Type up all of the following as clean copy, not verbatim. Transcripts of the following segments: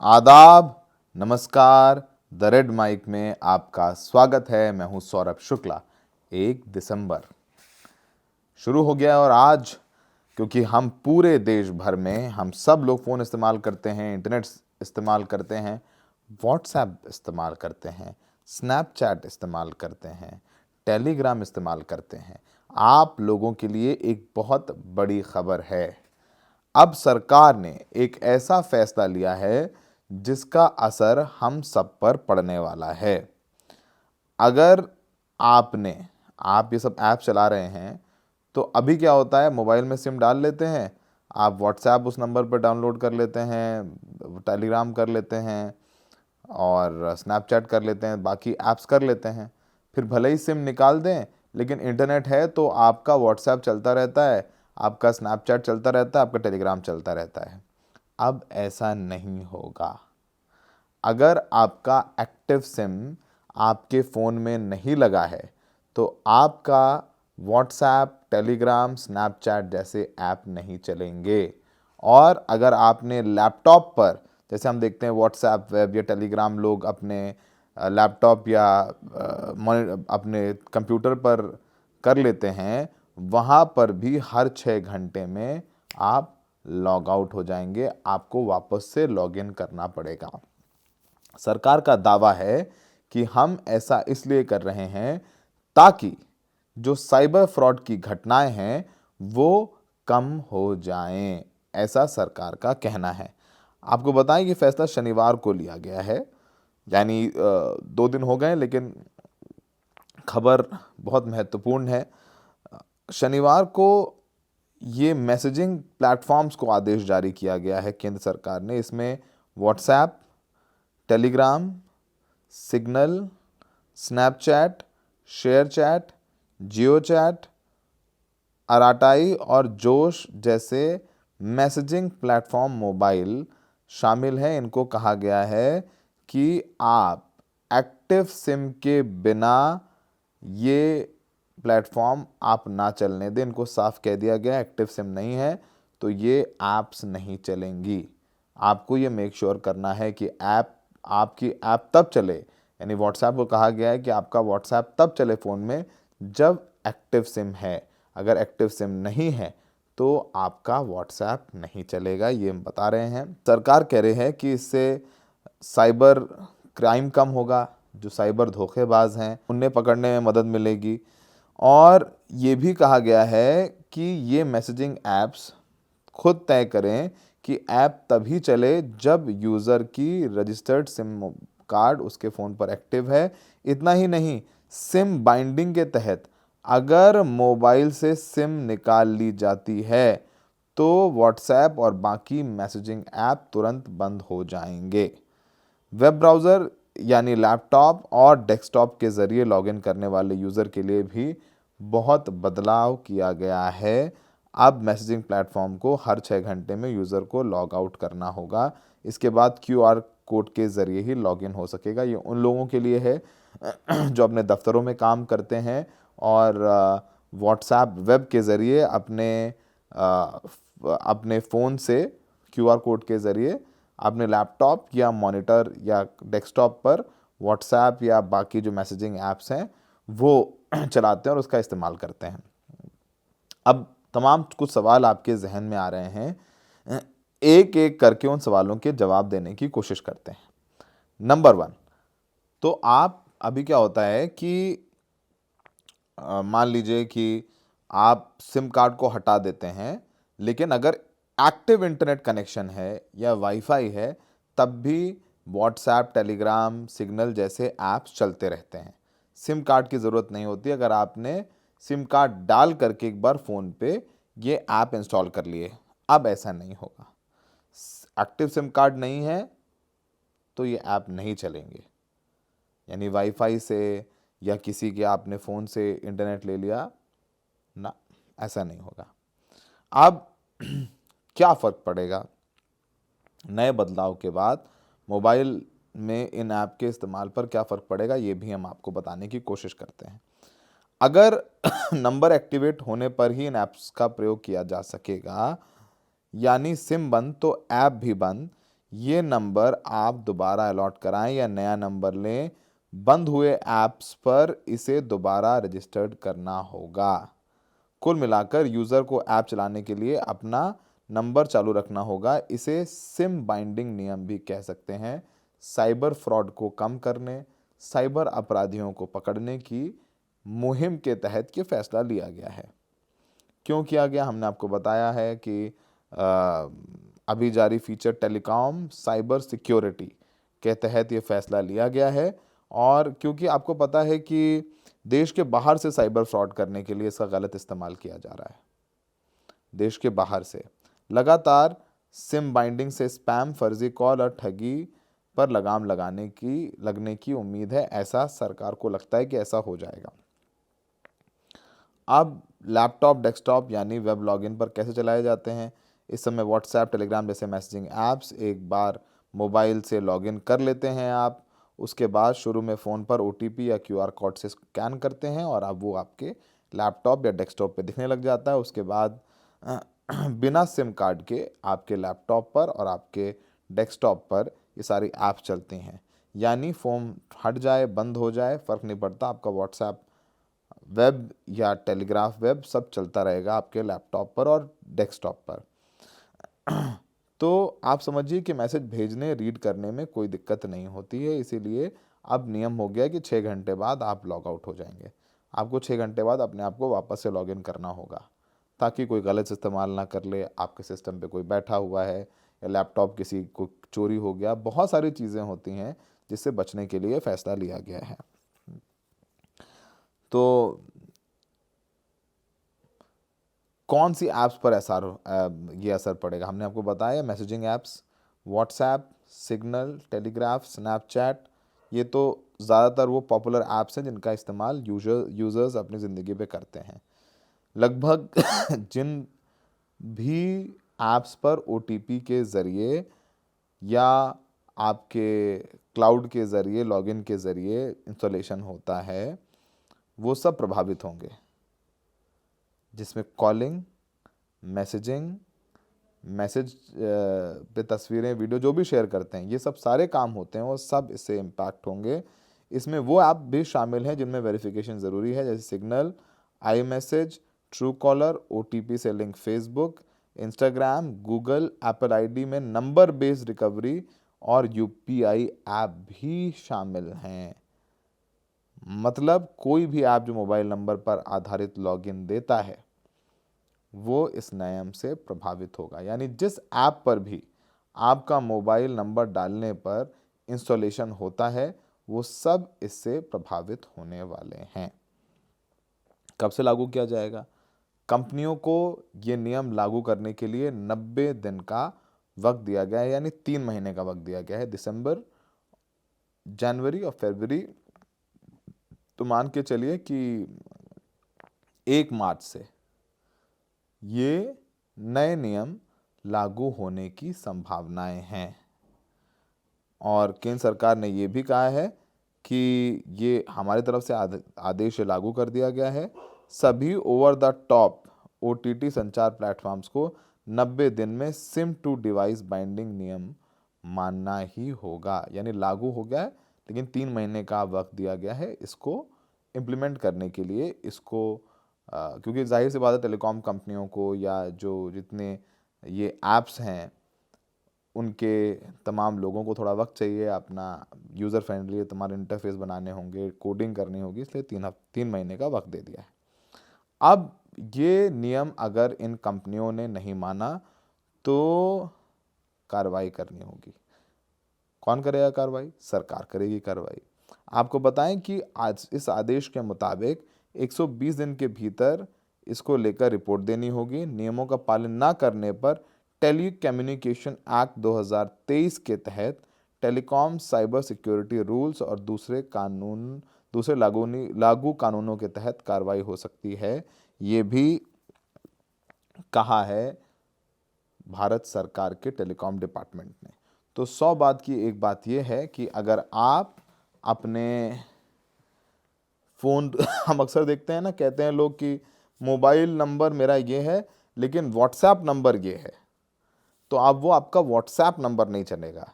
आदाब, नमस्कार। The red mic में आपका स्वागत है। मैं हूं सौरभ शुक्ला। 1 दिसंबर शुरू हो गया और आज क्योंकि हम पूरे देश भर में हम सब लोग फ़ोन इस्तेमाल करते हैं, इंटरनेट इस्तेमाल करते हैं, व्हाट्सएप इस्तेमाल करते हैं, स्नैपचैट इस्तेमाल करते हैं, टेलीग्राम इस्तेमाल करते हैं। आप लोगों के लिए एक बहुत बड़ी खबर है। अब सरकार ने एक ऐसा फैसला लिया है जिसका असर हम सब पर पड़ने वाला है। अगर आप ये सब ऐप चला रहे हैं तो अभी क्या होता है, मोबाइल में सिम डाल लेते हैं, आप व्हाट्सएप उस नंबर पर डाउनलोड कर लेते हैं, टेलीग्राम कर लेते हैं और स्नैपचैट कर लेते हैं, बाकी ऐप्स कर लेते हैं। फिर भले ही सिम निकाल दें लेकिन इंटरनेट है तो आपका व्हाट्सएप चलता रहता है, आपका स्नैपचैट चलता रहता है, आपका टेलीग्राम चलता रहता है। अब ऐसा नहीं होगा। अगर आपका एक्टिव सिम आपके फ़ोन में नहीं लगा है तो आपका व्हाट्सएप, टेलीग्राम, स्नैपचैट जैसे ऐप नहीं चलेंगे। और अगर आपने लैपटॉप पर, जैसे हम देखते हैं व्हाट्सएप वेब या टेलीग्राम लोग अपने लैपटॉप या अपने कंप्यूटर पर कर लेते हैं, वहाँ पर भी हर 6 घंटे में आप लॉग आउट हो जाएंगे, आपको वापस से लॉग इन करना पड़ेगा। सरकार का दावा है कि हम ऐसा इसलिए कर रहे हैं ताकि जो साइबर फ्रॉड की घटनाएं हैं वो कम हो जाएं, ऐसा सरकार का कहना है। आपको बताएं कि फैसला शनिवार को लिया गया है, यानी 2 दिन हो गए, लेकिन खबर बहुत महत्वपूर्ण है। शनिवार को ये मैसेजिंग प्लेटफॉर्म्स को आदेश जारी किया गया है केंद्र सरकार ने। इसमें WhatsApp, Telegram, Signal, Snapchat, ShareChat, JioChat, Arattai और जोश जैसे मैसेजिंग प्लेटफॉर्म मोबाइल शामिल हैं। इनको कहा गया है कि आप एक्टिव सिम के बिना ये प्लेटफॉर्म आप ना चलने दें। इनको साफ कह दिया गया, एक्टिव सिम नहीं है तो ये ऐप्स नहीं चलेंगी। आपको ये मेक श्योर करना है कि आपकी ऐप तब चले, यानी व्हाट्सएप को कहा गया है कि आपका व्हाट्सएप तब चले फ़ोन में जब एक्टिव सिम है। अगर एक्टिव सिम नहीं है तो आपका व्हाट्सएप नहीं चलेगा, ये हम बता रहे हैं। सरकार कह रहे हैं कि इससे साइबर क्राइम कम होगा, जो साइबर धोखेबाज हैं उन्हें पकड़ने में मदद मिलेगी। और ये भी कहा गया है कि ये मैसेजिंग ऐप्स खुद तय करें कि ऐप तभी चले जब यूज़र की रजिस्टर्ड सिम कार्ड उसके फ़ोन पर एक्टिव है। इतना ही नहीं, सिम बाइंडिंग के तहत अगर मोबाइल से सिम निकाल ली जाती है तो व्हाट्सएप और बाकी मैसेजिंग ऐप तुरंत बंद हो जाएंगे। वेब ब्राउज़र यानी लैपटॉप और डेस्कटॉप के ज़रिए लॉगिन करने वाले यूज़र के लिए भी बहुत बदलाव किया गया है। अब मैसेजिंग प्लेटफॉर्म को हर 6 घंटे में यूज़र को लॉग आउट करना होगा। इसके बाद QR कोड के ज़रिए ही लॉगिन हो सकेगा। ये उन लोगों के लिए है जो अपने दफ्तरों में काम करते हैं और व्हाट्सएप वेब के ज़रिए अपने फ़ोन से QR कोड के ज़रिए अपने लैपटॉप या मॉनिटर या डेस्कटॉप पर व्हाट्सएप या बाकी जो मैसेजिंग ऐप्स हैं वो चलाते हैं और उसका इस्तेमाल करते हैं। अब तमाम कुछ सवाल आपके जहन में आ रहे हैं, एक एक करके उन सवालों के जवाब देने की कोशिश करते हैं। नंबर 1, तो आप अभी क्या होता है कि मान लीजिए कि आप सिम कार्ड को हटा देते हैं, लेकिन अगर एक्टिव इंटरनेट कनेक्शन है या वाईफाई है तब भी व्हाट्सएप, टेलीग्राम, सिग्नल जैसे ऐप्स चलते रहते हैं। सिम कार्ड की ज़रूरत नहीं होती अगर आपने सिम कार्ड डाल करके एक बार फ़ोन पे ये ऐप इंस्टॉल कर लिए। अब ऐसा नहीं होगा। एक्टिव सिम कार्ड नहीं है तो ये ऐप नहीं चलेंगे, यानी वाईफाई से या किसी के आपने फ़ोन से इंटरनेट ले लिया ना, ऐसा नहीं होगा। अब क्या फ़र्क पड़ेगा नए बदलाव के बाद मोबाइल में इन ऐप के इस्तेमाल पर, क्या फ़र्क पड़ेगा ये भी हम आपको बताने की कोशिश करते हैं। अगर नंबर एक्टिवेट होने पर ही इन ऐप्स का प्रयोग किया जा सकेगा, यानी सिम बंद तो ऐप भी बंद, ये नंबर आप दोबारा अलॉट कराएं या नया नंबर लें, बंद हुए ऐप्स पर इसे दोबारा रजिस्टर्ड करना होगा। कुल मिलाकर यूज़र को ऐप चलाने के लिए अपना नंबर चालू रखना होगा। इसे सिम बाइंडिंग नियम भी कह सकते हैं। साइबर फ्रॉड को कम करने, साइबर अपराधियों को पकड़ने की मुहिम के तहत ये फैसला लिया गया है। क्यों किया गया, हमने आपको बताया है कि अभी जारी फीचर टेलीकॉम साइबर सिक्योरिटी के तहत ये फैसला लिया गया है। और क्योंकि आपको पता है कि देश के बाहर से साइबर फ्रॉड करने के लिए इसका गलत इस्तेमाल किया जा रहा है। देश के बाहर से लगातार सिम बाइंडिंग से स्पैम, फर्जी कॉल और ठगी पर लगाम लगने की उम्मीद है। ऐसा सरकार को लगता है कि ऐसा हो जाएगा। अब लैपटॉप, डेस्कटॉप यानी वेब लॉगिन पर कैसे चलाए जाते हैं। इस समय व्हाट्सएप, टेलीग्राम जैसे मैसेजिंग ऐप्स एक बार मोबाइल से लॉगिन कर लेते हैं आप, उसके बाद शुरू में फ़ोन पर OTP या QR कोड से स्कैन करते हैं और अब वो आपके लैपटॉप या डेस्कटॉप पे दिखने लग जाता है। उसके बाद बिना सिम कार्ड के आपके लैपटॉप पर और आपके डेस्कटॉप पर ये सारी ऐप्स चलती हैं। यानी फ़ोन हट जाए, बंद हो जाए, फ़र्क नहीं पड़ता, आपका व्हाट्सएप वेब या टेलीग्राफ वेब सब चलता रहेगा आपके लैपटॉप पर और डेस्कटॉप पर। तो आप समझिए कि मैसेज भेजने, रीड करने में कोई दिक्कत नहीं होती है। इसीलिए अब नियम हो गया कि 6 घंटे बाद आप लॉग आउट हो जाएंगे। आपको 6 घंटे बाद अपने आप को वापस से लॉगिन करना होगा, ताकि कोई गलत इस्तेमाल ना कर ले, आपके सिस्टम पे कोई बैठा हुआ है या लैपटॉप किसी को चोरी हो गया। बहुत सारी चीज़ें होती हैं जिससे बचने के लिए फ़ैसला लिया गया है। तो कौन सी ऐप्स पर ये असर पड़ेगा, हमने आपको बताया। Messaging apps, WhatsApp, signal, telegraph, Snapchat, ये तो ज़्यादातर वो पॉपुलर ऐप्स हैं जिनका इस्तेमाल यूज़र्स अपनी ज़िंदगी पे करते हैं। लगभग जिन भी ऐप्स पर OTP के ज़रिए या आपके क्लाउड के ज़रिए, लॉगिन के ज़रिए इंस्टॉलेशन होता है, वो सब प्रभावित होंगे, जिसमें कॉलिंग, मैसेज पे तस्वीरें, वीडियो जो भी शेयर करते हैं, ये सब सारे काम होते हैं वो सब इससे इम्पैक्ट होंगे। इसमें वो ऐप भी शामिल हैं जिनमें वेरिफिकेशन ज़रूरी है, जैसे signal, iMessage, true collar, OTP से link Facebook, Instagram, Google, Apple ID में नंबर बेस्ड रिकवरी और UPI ऐप भी शामिल हैं। मतलब कोई भी ऐप जो मोबाइल नंबर पर आधारित लॉगिन देता है वो इस नियम से प्रभावित होगा। यानी जिस ऐप पर भी आपका मोबाइल नंबर डालने पर इंस्टॉलेशन होता है वो सब इससे प्रभावित होने वाले हैं। कब से लागू किया जाएगा? कंपनियों को ये नियम लागू करने के लिए 90 दिन का वक्त दिया गया है, यानी 3 महीने का वक्त दिया गया है। दिसंबर, जनवरी और फरवरी, तो मान के चलिए कि 1 मार्च से ये नए नियम लागू होने की संभावनाएं हैं। और केंद्र सरकार ने ये भी कहा है कि ये हमारी तरफ से आदेश लागू कर दिया गया है। सभी ओवर द टॉप OTT संचार प्लेटफॉर्म्स को 90 दिन में सिम टू डिवाइस बाइंडिंग नियम मानना ही होगा। यानी लागू हो गया है, लेकिन 3 महीने का वक्त दिया गया है इसको इम्प्लीमेंट करने के लिए। इसको क्योंकि जाहिर सी बात है, टेलीकॉम कंपनियों को या जो जितने ये ऐप्स हैं उनके तमाम लोगों को थोड़ा वक्त चाहिए, अपना यूज़र फ्रेंडली तमाम इंटरफेस बनाने होंगे, कोडिंग करनी होगी, इसलिए 3 महीने का वक्त दे दिया है। अब ये नियम अगर इन कंपनियों ने नहीं माना तो कार्रवाई करनी होगी। कौन करेगा कार्रवाई? सरकार करेगी कार्रवाई। आपको बताएं कि आज इस आदेश के मुताबिक 120 दिन के भीतर इसको लेकर रिपोर्ट देनी होगी। नियमों का पालन ना करने पर टेली कम्युनिकेशन एक्ट 2023 के तहत टेलीकॉम साइबर सिक्योरिटी रूल्स और दूसरे लागू कानूनों के तहत कार्रवाई हो सकती है। ये भी कहा है भारत सरकार के टेलीकॉम डिपार्टमेंट ने। तो 100 बात की एक बात यह है कि अगर आप अपने फ़ोन हम अक्सर देखते हैं ना, कहते हैं लोग कि मोबाइल नंबर मेरा ये है लेकिन व्हाट्सएप नंबर ये है, तो अब वो आपका व्हाट्सएप नंबर नहीं चलेगा।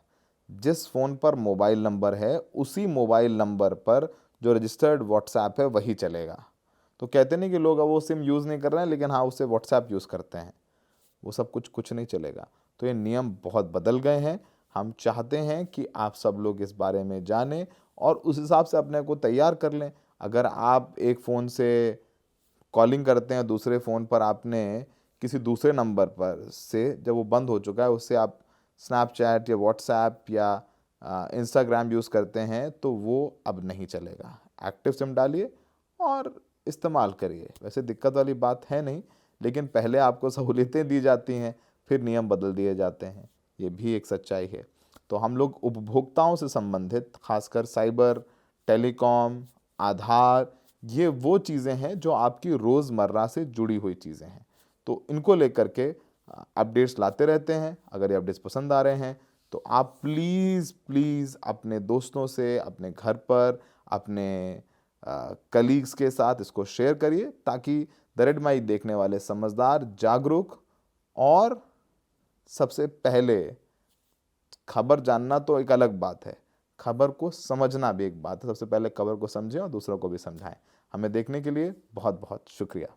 जिस फ़ोन पर मोबाइल नंबर है उसी मोबाइल नंबर पर जो रजिस्टर्ड व्हाट्सएप है वही चलेगा। तो कहते नहीं कि लोग अब वो सिम यूज़ नहीं कर रहे हैं लेकिन हाँ उससे व्हाट्सएप यूज़ करते हैं, वो सब कुछ नहीं चलेगा। तो ये नियम बहुत बदल गए हैं। हम चाहते हैं कि आप सब लोग इस बारे में जानें और उस हिसाब से अपने को तैयार कर लें। अगर आप एक फ़ोन से कॉलिंग करते हैं, दूसरे फ़ोन पर आपने किसी दूसरे नंबर पर से जब वो बंद हो चुका है उससे आप स्नैपचैट या व्हाट्सएप या इंस्टाग्राम यूज़ करते हैं तो वो अब नहीं चलेगा। एक्टिव सिम डालिए और इस्तेमाल करिए। वैसे दिक्कत वाली बात है नहीं, लेकिन पहले आपको सहूलियतें दी जाती हैं फिर नियम बदल दिए जाते हैं, ये भी एक सच्चाई है। तो हम लोग उपभोक्ताओं से संबंधित खासकर साइबर, टेलीकॉम, आधार, ये वो चीज़ें हैं जो आपकी रोज़मर्रा से जुड़ी हुई चीज़ें हैं। तो इनको लेकर के अपडेट्स लाते रहते हैं। अगर ये अपडेट्स पसंद आ रहे हैं तो आप प्लीज़ प्लीज़ अपने दोस्तों से, अपने घर पर, अपने कलीग्स के साथ इसको शेयर करिए ताकि द रेड माइक देखने वाले समझदार, जागरूक और सबसे पहले खबर जानना तो एक अलग बात है, खबर को समझना भी एक बात है। सबसे पहले खबर को समझें और दूसरों को भी समझाएं। हमें देखने के लिए बहुत बहुत शुक्रिया।